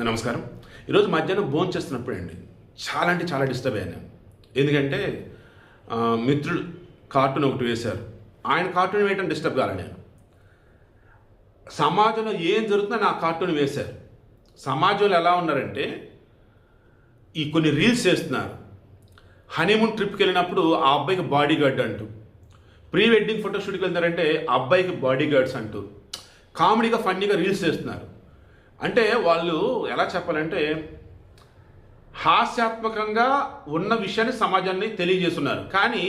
నమస్కారం. ఈరోజు మధ్యాహ్నం భోజనం చేస్తున్నప్పుడు అండి చాలా అంటే చాలా డిస్టర్బ్ అయ్యాను. ఎందుకంటే మిత్రుడు కార్టూన్ ఒకటి వేశారు. ఆయన కార్టూన్ వేయటం డిస్టర్బ్ కాలే నేను. సమాజంలో ఏం జరుగుతుందని ఆ కార్టూన్ వేశారు. సమాజంలో ఎలా ఉన్నారంటే ఈ కొన్ని రీల్స్ చేస్తున్నారు. హనీమూన్ ట్రిప్కి వెళ్ళినప్పుడు ఆ అబ్బాయికి బాడీ గార్డ్ అంటూ, ప్రీ వెడ్డింగ్ ఫోటోషూట్కి వెళ్తారంటే ఆ అబ్బాయికి బాడీ గార్డ్స్ అంటూ కామెడీగా ఫన్నీగా రీల్స్ చేస్తున్నారు. అంటే వాళ్ళు ఎలా చెప్పాలంటే హాస్యాత్మకంగా ఉన్న విషయాన్ని సమాజాన్ని తెలియజేస్తున్నారు, కానీ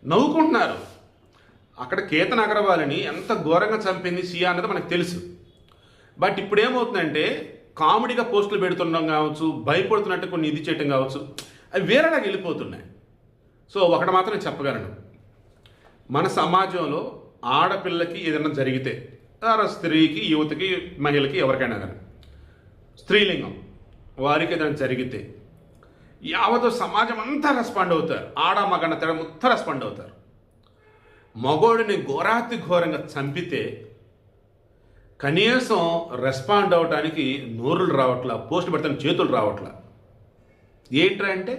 నవ్వుకుంటున్నారు. అక్కడ కేతన్ అగర్వాల్ని ఎంత ఘోరంగా చంపింది సియా అన్నది మనకు తెలుసు. బట్ ఇప్పుడు ఏమవుతుందంటే కామెడీగా పోస్టులు పెడుతుండడం కావచ్చు, భయపడుతున్నట్టు కొన్ని ఇది చేయటం కావచ్చు, అవి వేరేలాగా వెళ్ళిపోతున్నాయి. సో ఒకటి మాత్రం చెప్పగలను, మన సమాజంలో ఆడపిల్లకి ఏదైనా జరిగితే, స్త్రీకి, యువతకి, మహిళకి, ఎవరికైనా కానీ స్త్రీలింగం వారికి ఏదైనా జరిగితే యావత్ సమాజం అంతా రెస్పాండ్ అవుతారు. ఆడ మగన్న తేడా మొత్తం రెస్పాండ్ అవుతారు. మగోడిని ఘోరాతి ఘోరంగా చంపితే కనీసం రెస్పాండ్ అవడానికి నోరులు రావట్లా, పోస్ట్ పెడతాను చేతులు రావట్లా. ఏంట్రా అంటే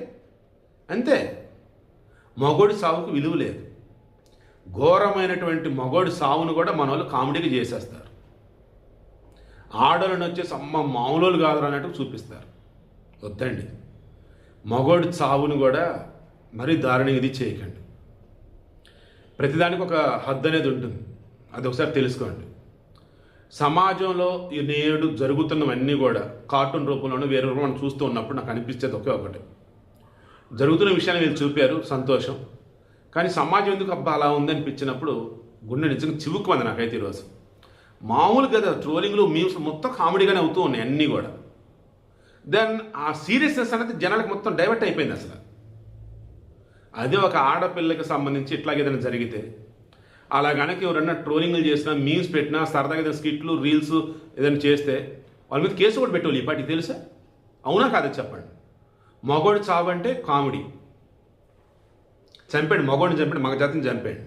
అంతే, మగోడి సావుకు విలువ లేదు. ఘోరమైనటువంటి మగోడి సావును కూడా మన వాళ్ళు కామెడీగా చేసేస్తారు. ఆడలను వచ్చేసి అమ్మ మామూలు కాదు అన్నట్టు చూపిస్తారు. వద్దండి, మగోడి చావును కూడా మరీ దారుణంగా ఇది చేయకండి. ప్రతిదానికి ఒక హద్దు అనేది ఉంటుంది, అది ఒకసారి తెలుసుకోండి. సమాజంలో ఈ నేడు జరుగుతున్నవన్నీ కూడా కార్టూన్ రూపంలోనూ వేరే రూపంలో మనం చూస్తూ ఉన్నప్పుడు నాకు అనిపించేది ఒకటి, జరుగుతున్న విషయాన్ని వీళ్ళు చూపారు, సంతోషం. కానీ సమాజం ఎందుకు అబ్బా అలా ఉందనిపించినప్పుడు గుండె నిజంగా చివుక్కుమంది నాకైతే ఈరోజు. మామూలు కదా, ట్రోలింగ్లు, మీమ్స్ మొత్తం కామెడీగానే అవుతూ ఉన్నాయి అన్నీ కూడా. దెన్ ఆ సీరియస్నెస్ అనేది జనాలకు మొత్తం డైవర్ట్ అయిపోయింది అసలు. అదే ఒక ఆడపిల్లకి సంబంధించి ఇట్లాగే ఏదైనా జరిగితే, అలా కనుక ఎవరన్నా ట్రోలింగ్లు చేసినా, మీమ్స్ పెట్టినా, సరదాగా ఏదైనా స్కిట్లు, రీల్స్ ఏదైనా చేస్తే వాళ్ళ మీద కేసు కూడా పెట్టాలి. ఈ పాటికి తెలుసా? అవునా కాదా చెప్పండి. మగోడు చావంటే కామెడీ, చంపాడు మగోడిని, చంపాడు మగ జాతిని చంపాడు.